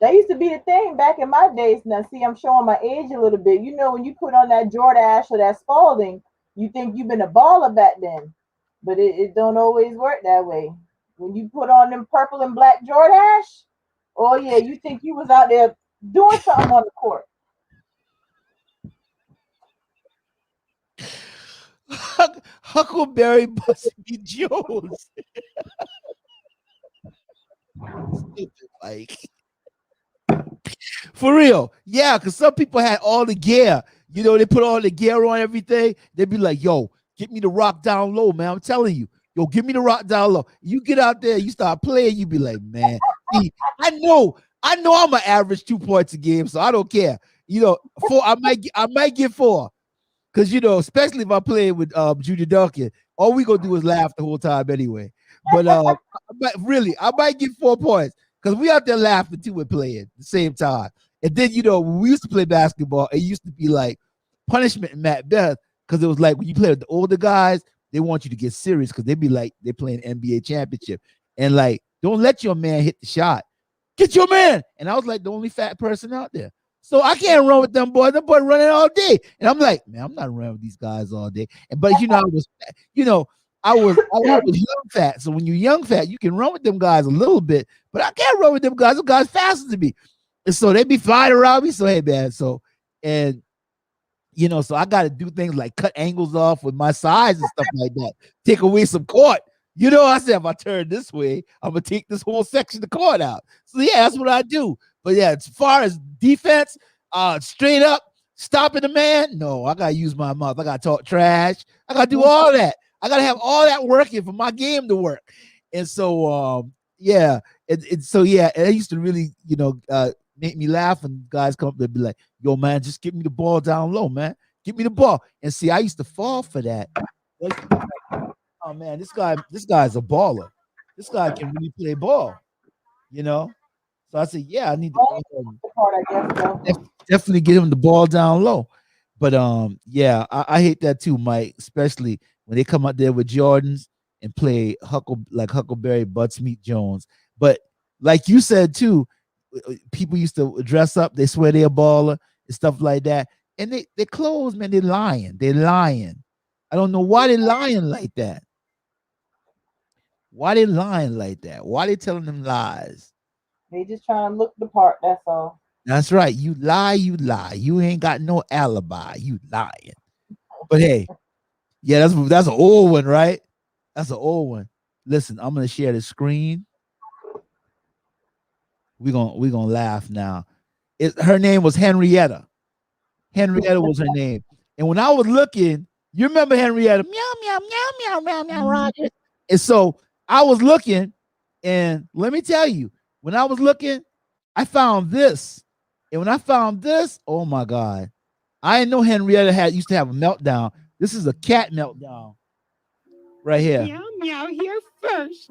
That used to be the thing back in my days. Now, see, I'm showing my age a little bit. You know, when you put on that Jordache or that Spalding, you think you've been a baller back then, but it don't always work that way. When you put on them purple and black Jordache, oh yeah, you think you was out there doing something on the court. Huckleberry Bus Meet Jones. Stupid, like. For real. Yeah, because some people had all the gear. You know, they put all the gear on everything. They'd be like, yo, get me the rock down low, man. I'm telling you. Yo, give me the rock down low. You get out there, you start playing, you be like, man. See, I know I'm an average 2 points a game, so I don't care. You know, I might get four. Cause especially if I play with Junior Duncan, all we gonna do is laugh the whole time anyway. But I might get 4 points because we out there laughing too and playing at the same time. And then when we used to play basketball, it used to be like punishment in Matt Beth because it was like when you play with the older guys, they want you to get serious because they be like they're playing NBA championship and like don't let your man hit the shot. Get your man. And I was like the only fat person out there. So I can't run with them boys. Them boys running all day. And I'm like, man, I'm not running with these guys all day. But I was young fat. So when you're young fat, you can run with them guys a little bit, but I can't run with them guys. Them guys faster than me. And so they be flying around me. So hey man, and so I got to do things like cut angles off with my size and stuff like that. Take away some court. I said if I turn this way, I'm gonna take this whole section of court out. So yeah, that's what I do. But yeah, as far as defense, straight up stopping the man, no, I gotta use my mouth. I gotta talk trash. I gotta do all that. I gotta have all that working for my game to work. And so yeah, and it used to really make me laugh. And guys come up and be like, "Yo, man, just give me the ball down low, man. Give me the ball." And see, I used to fall for that. Oh man, this guy's a baller. This guy can really play ball. So I said, yeah, I need to definitely get him the ball down low. But yeah, I hate that too, Mike, especially when they come out there with Jordans and play Huckleberry Butts Meet Jones. But like you said too, people used to dress up, they swear they're a baller and stuff like that. And they clothes, man, they're lying. They're lying. I don't know why they're lying like that. Why they lying like that? Why they telling them lies? They just trying to look the part. That's all. That's right. You lie, you lie. You ain't got no alibi. You lying. But hey, yeah, that's an old one, right? That's an old one. Listen, I'm gonna share the screen. We're gonna laugh now. Her name was Henrietta. Henrietta was her name. And when I was looking, you remember Henrietta, meow, meow, meow, meow, meow, meow, Roger. And so I was looking, and let me tell you, when I was looking, I found this. And when I found this, oh my God, I didn't know Henrietta used to have a meltdown. This is a cat meltdown right here. Meow, meow, here first.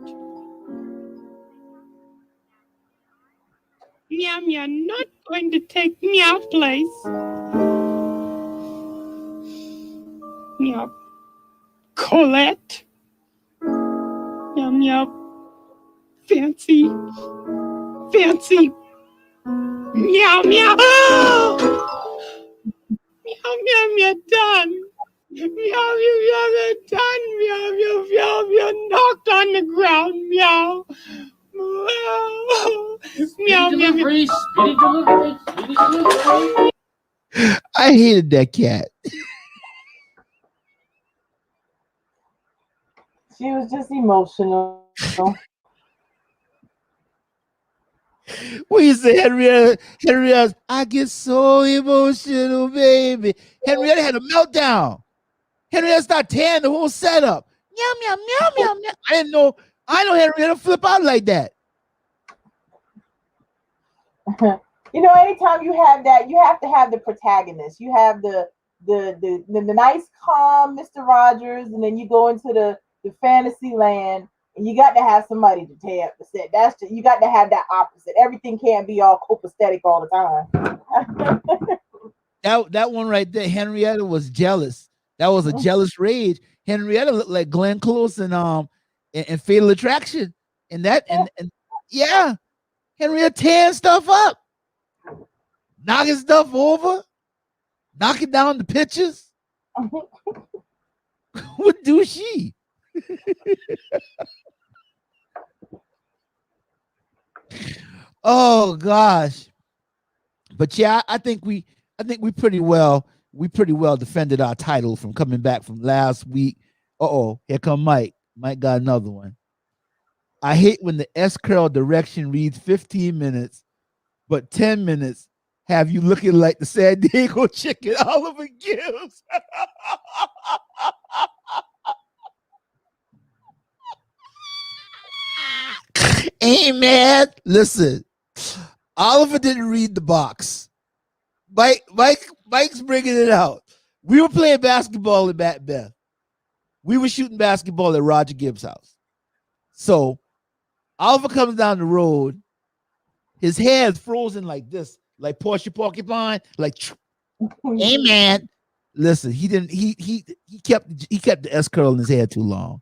Meow, meow, not going to take meow place. Meow, Colette. Meow, meow, fancy. Meow, meow. Oh! Meow, meow, meow, done. Meow, meow, meow, meow, done. Meow, meow, meow, meow, knocked on the ground. Meow. Meow, meow, meow. Speedy delivery. I hated that cat. She was just emotional. What you say, Henrietta, I get so emotional, baby. Henrietta had a meltdown. Henrietta started tearing the whole setup. Meow, meow, meow, meow, meow. I know Henrietta flip out like that. Anytime you have that, you have to have the protagonist. You have the nice, calm Mr. Rogers, and then you go into the fantasy land, and you got to have somebody to tear up the set. You got to have that opposite. Everything can't be all copacetic all the time. that one right there, Henrietta was jealous. That was a jealous rage. Henrietta looked like Glenn Close in Fatal Attraction, and yeah, Henrietta tearing stuff up, knocking stuff over, knocking down the pictures. What do she? Oh gosh. But yeah, I think we pretty well defended our title from coming back from last week. Here come Mike. Mike got another one. I hate when the S curl direction reads 15 minutes, but 10 minutes have you looking like the San Diego chicken Oliver gives. Hey man, listen. Oliver didn't read the box. Mike's bringing it out. We were playing basketball in Macbeth. We were shooting basketball at Roger Gibbs' house. So Oliver comes down the road. His hair is frozen like this, like Portia Porcupine. Like, hey man, listen. He didn't. He kept the S curl in his hair too long.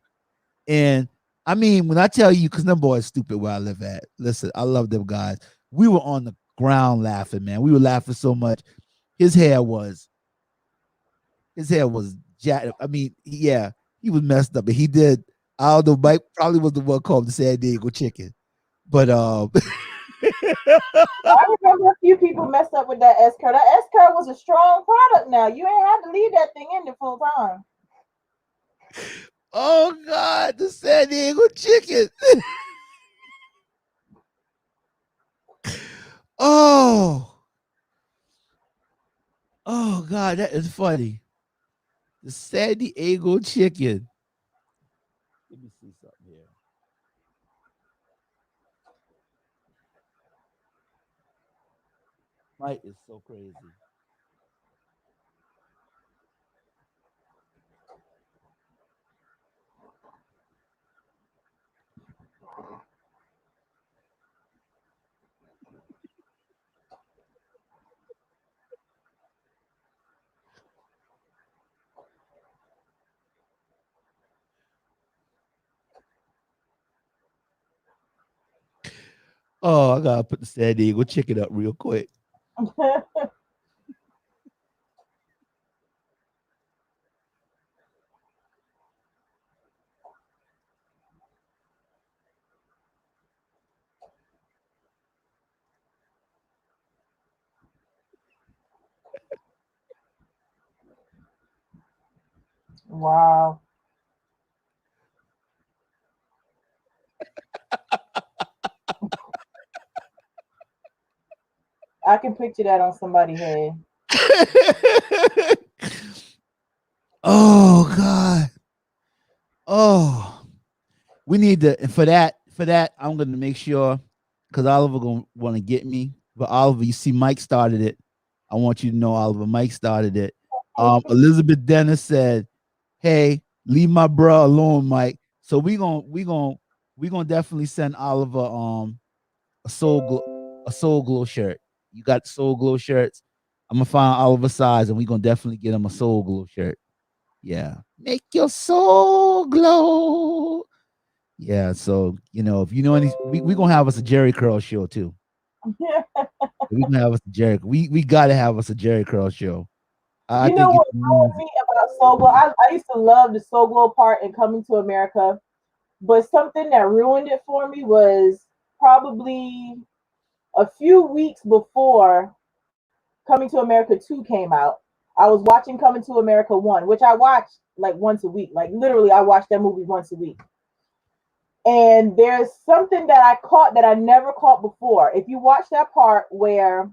And I mean, when I tell you, because them boys stupid where I live at. Listen, I love them guys. We were on the ground laughing, man. We were laughing so much. His hair was jacked. I mean, yeah, he was messed up, but he did. I don't know. Mike probably was the one called the San Diego chicken, but I remember a few people messed up with that S curl. That S curl was a strong product. Now you ain't have to leave that thing in the full time. Oh God, the San Diego chicken. Oh God, that is funny. The San Diego chicken. Let me see something here. Mike is so crazy. Oh, I gotta put the San Diego chicken up real quick. Wow. I can picture that on somebody's head. Oh God. Oh, we need to for that. I'm gonna make sure because Oliver gonna want to get me. But Oliver, you see, Mike started it. I want you to know, Oliver. Mike started it. Elizabeth Dennis said, "Hey, leave my bro alone, Mike." So we gonna definitely send Oliver a soul glow shirt. You got soul glow shirts. I'm gonna find Oliver size, and we gonna definitely get him a soul glow shirt. Yeah, make your soul glow. Yeah, so if you know any, we gonna have us a Jerry Curl show too. We gonna have us a Jerry. We gotta have us a Jerry Curl show. I You know think what it's ruined me about Soul Glow? I used to love the Soul Glow part in Coming to America, but something that ruined it for me was probably a few weeks before Coming to America 2 came out. I was watching Coming to America 1, which I watched like once a week. Like literally, I watched that movie once a week. And there's something that I caught that I never caught before. If you watch that part where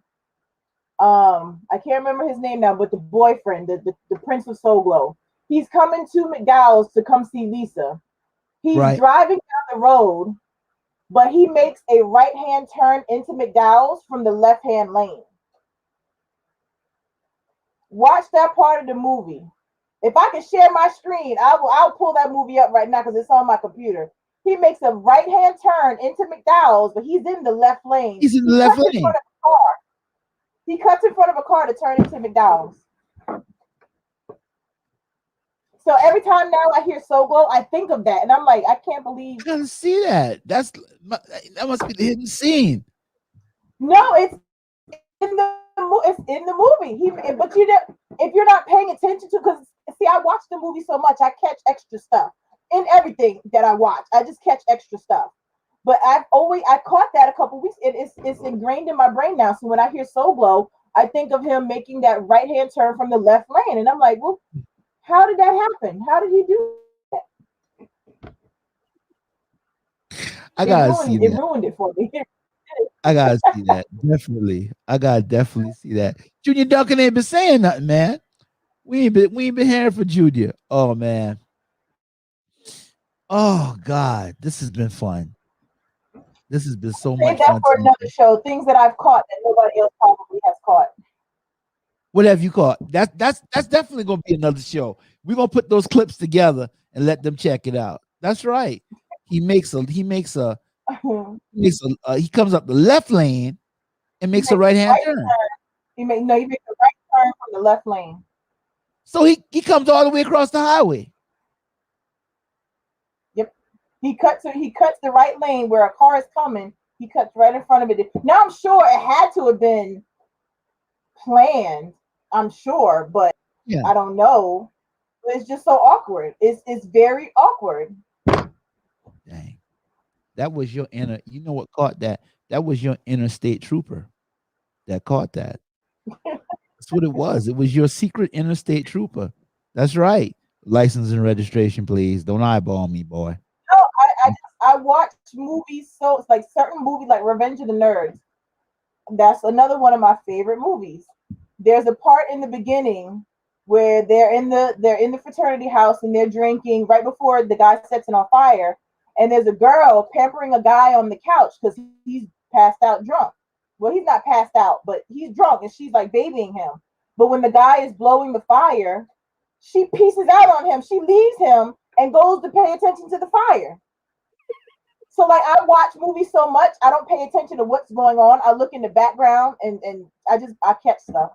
I can't remember his name now, but the boyfriend, the Prince of Soul Glow, he's coming to McDowell's to come see Lisa. He's right. driving down the road, but he makes a right hand turn into McDowell's from the left hand lane. Watch that part of the movie. If I can share my screen, I'll pull that movie up right now because it's on my computer. He makes a right hand turn into McDowell's, but he's in the left lane. He's in the left lane. He cuts in front of a car to turn into McDowell's. So every time now I hear Soul Glow, I think of that, and I'm like, I can't believe. I gotta see that. That must be the hidden scene. No, it's in the movie. But if you're not paying attention to, because see, I watch the movie so much, I catch extra stuff in everything that I watch. I just catch extra stuff. But I caught that a couple weeks. It's ingrained in my brain now. So when I hear Soul Glow, I think of him making that right hand turn from the left lane, and I'm like, well, how did that happen? How did he do that? I gotta see that. It ruined it for me. I gotta see that. Definitely. I gotta definitely see that. Junior Duncan ain't been saying nothing, man. We ain't been hearing for Junior. Oh man. Oh God. This has been fun. This has been so much Save that fun. for another show. Things that I've caught that nobody else probably has caught. What have you caught? That's definitely gonna be another show. We're gonna put those clips together and let them check it out. That's right. He comes up the left lane and makes a right hand turn. He makes a right turn from the left lane. So he comes all the way across the highway. Yep. He cuts the right lane where a car is coming. He cuts right in front of it. Now I'm sure it had to have been planned. I'm sure, but yeah. I don't know. It's just so awkward. It's very awkward. Dang. That was your you know what caught that? That was your interstate trooper that caught that. That's what it was. It was your secret interstate trooper. That's right. License and registration, please. Don't eyeball me, boy. No, I watch movies, so it's like certain movies like Revenge of the Nerds. That's another one of my favorite movies. There's a part in the beginning where they're in the fraternity house and they're drinking right before the guy sets it on fire. And there's a girl pampering a guy on the couch because he's passed out drunk. Well, he's not passed out, but he's drunk and she's like babying him. But when the guy is blowing the fire, she pieces out on him. She leaves him and goes to pay attention to the fire. So like I watch movies so much, I don't pay attention to what's going on. I look in the background and I catch stuff.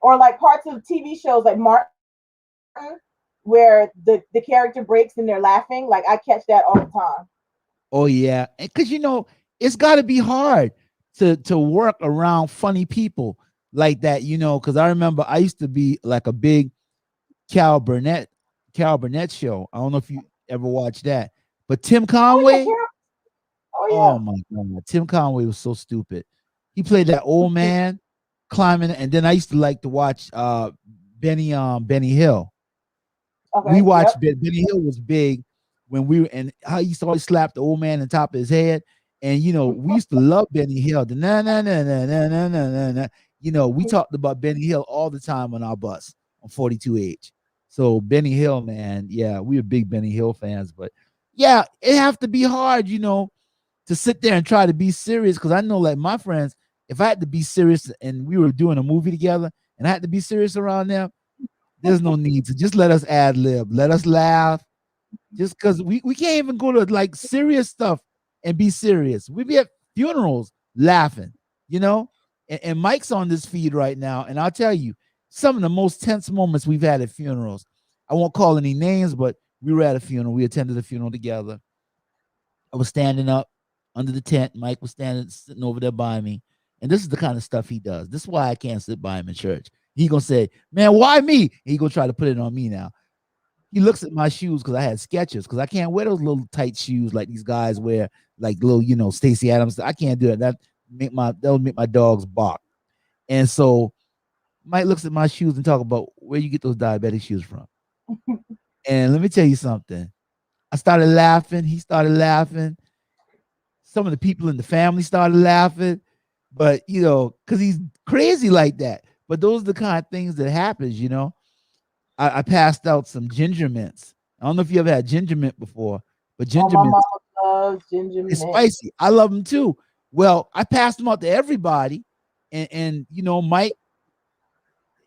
Or like parts of TV shows like Martin, where the character breaks and they're laughing. Like I catch that all the time. Oh yeah, because it's got to be hard to work around funny people like that. Because I remember I used to be like a big Carol Burnett show. I don't know if you ever watched that, but Tim Conway. Oh my God, Tim Conway was so stupid. He played that old man climbing, and then I used to like to watch Benny Hill. Okay. We watched Benny Hill was big when we were, and how he used to always slap the old man on top of his head. And we used to love Benny Hill. The na na na na na na na na na. We talked about Benny Hill all the time on our bus on 42H. So Benny Hill, man, yeah, we were big Benny Hill fans. But yeah, it have to be hard, to sit there and try to be serious. Because I know, like my friends, if I had to be serious and we were doing a movie together and I had to be serious around them, there's no need to just let us ad lib, let us laugh. Just because we can't even go to like serious stuff and be serious. We be at funerals laughing, And Mike's on this feed right now, and I'll tell you some of the most tense moments we've had at funerals. I won't call any names, but we were at a funeral. We attended a funeral together. I was standing up under the tent. Mike was sitting over there by me. And this is the kind of stuff he does. This is why I can't sit by him in church. He gonna say, "Man, why me?" He gonna try to put it on me now. He looks at my shoes because I had Skechers, because I can't wear those little tight shoes like these guys wear, like little, Stacey Adams. I can't do it. That would make my dogs bark. And so Mike looks at my shoes and talk about where you get those diabetic shoes from. And let me tell you something. I started laughing. He started laughing. Some of the people in the family started laughing, but because he's crazy like that. But those are the kind of things that happens, I passed out some ginger mints. I don't know if you ever had ginger mint before, but ginger my mints, mama loves ginger mint. it's spicy. I love them too. Well, I passed them out to everybody, and Mike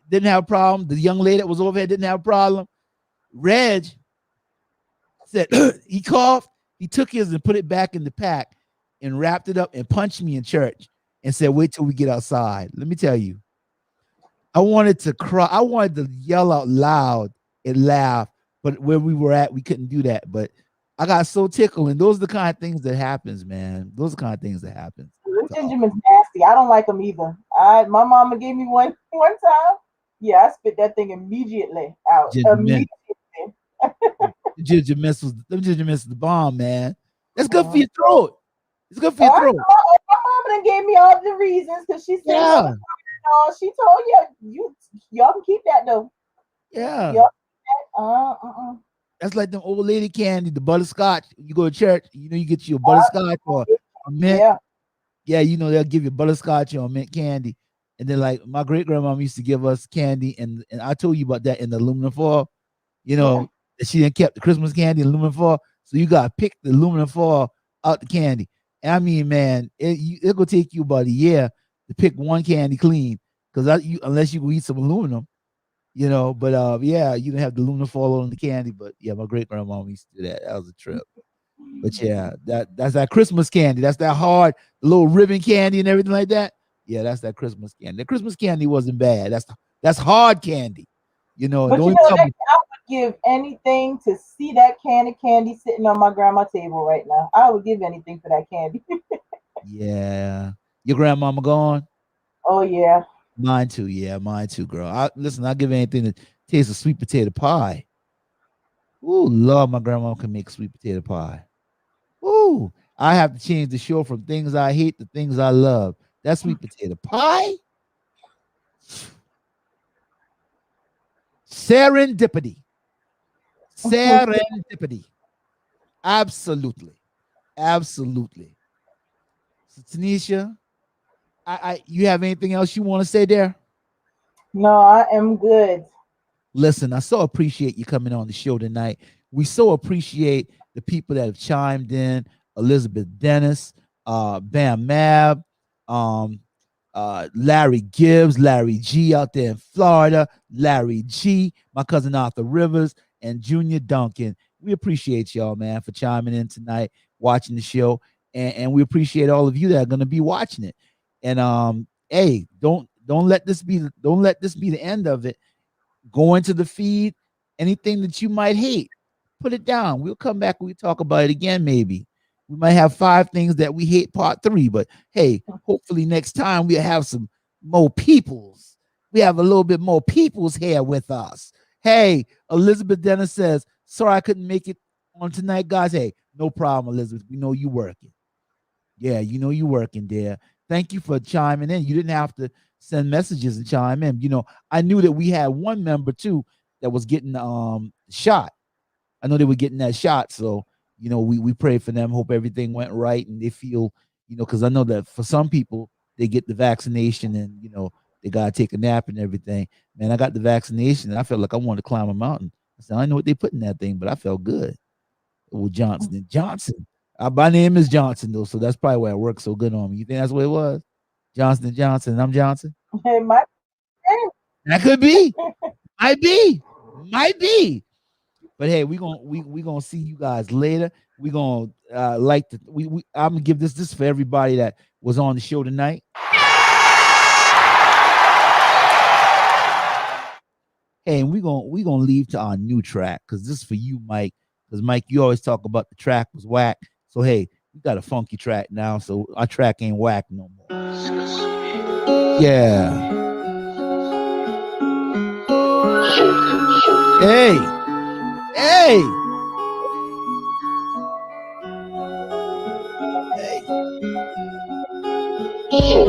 didn't have a problem. The young lady that was over here didn't have a problem. Reg said he coughed. He took his and put it back in the pack and wrapped it up and punched me in church and said, "Wait till we get outside." Let me tell you, I wanted to cry. I wanted to yell out loud and laugh, but where we were at, we couldn't do that. But I got so tickled, and those are the kind of things that happens, man. Those are the kind of things that happen. Ginger mint's nasty. I don't like them either. My mama gave me one time. Yeah, I spit that thing immediately out. Immediately. Ginger mints was the bomb, man. That's good for your throat. It's good for your throat. My mama done gave me all the reasons because she said, she told y'all can keep that though. Yeah. Y'all, That's like them old lady candy, the butterscotch. You go to church, you get you a butterscotch or a mint. Yeah, they'll give you butterscotch or mint candy. And then like my great grandmama used to give us candy, and I told you about that in the aluminum foil. That she didn't kept the Christmas candy in aluminum foil. So you gotta pick the aluminum foil out the candy. And I mean, man, it will take you about a year to pick one candy clean, because unless you eat some aluminum, But yeah, you didn't have the aluminum foil on the candy. But yeah, my great grandmama used to do that. That was a trip. But yeah, that's that Christmas candy. That's that hard little ribbon candy and everything like that. Yeah, that's that Christmas candy. The Christmas candy wasn't bad. That's hard candy. But I would give anything to see that candy sitting on my grandma's table right now. I would give anything for that candy. Yeah. Your grandmama gone? Oh yeah. Mine too. Yeah, mine too, girl. I'll give anything that tastes of sweet potato pie. Ooh, love my grandma can make sweet potato pie. Ooh, I have to change the show from things I hate to things I love. That sweet potato pie. Serendipity. Absolutely. So, Tanisha, you have anything else you want to say there? No, I am good. Listen, I so appreciate you coming on the show tonight. We so appreciate the people that have chimed in. Elizabeth Dennis, Bam Mab, Larry Gibbs, Larry G out there in Florida, Larry G, my cousin Arthur Rivers, and Junior Duncan. We appreciate y'all, man, for chiming in tonight, watching the show, and we appreciate all of you that are going to be watching it. And hey, don't let this be the end of it. Go into the feed, anything that you might hate, put it down. We'll come back and we'll talk about it again. Maybe we might have 5 things that we hate part 3, but hey, hopefully next time we'll have some more peoples. We have a little bit more peoples here with us. Hey, Elizabeth Dennis says, sorry I couldn't make it on tonight, guys. Hey, no problem, Elizabeth. We know you working. Yeah, you working there. Thank you for chiming in. You didn't have to send messages and chime in. I knew that we had one member too that was getting shot. I know they were getting that shot, so you know we pray for them. Hope everything went right, and they feel, you know, because I know that for some people they get the vaccination and you know they gotta take a nap and everything. Man, I got the vaccination and I felt like I wanted to climb a mountain. I said I know what they put in that thing, but I felt good. With Johnson and Johnson. My name is Johnson though, so that's probably why it worked so good on me. You think that's what it was? Johnson and Johnson, and I'm Johnson. It might That could be, might be. But hey, we gonna see you guys later. We gonna like the we I'm gonna give this for everybody that was on the show tonight. Hey, and we gonna leave to our new track because this is for you, Mike. Because Mike, you always talk about the track was whack. So hey, we got a funky track now, so our track ain't whack no more. Yeah. Hey. Hey. Hey.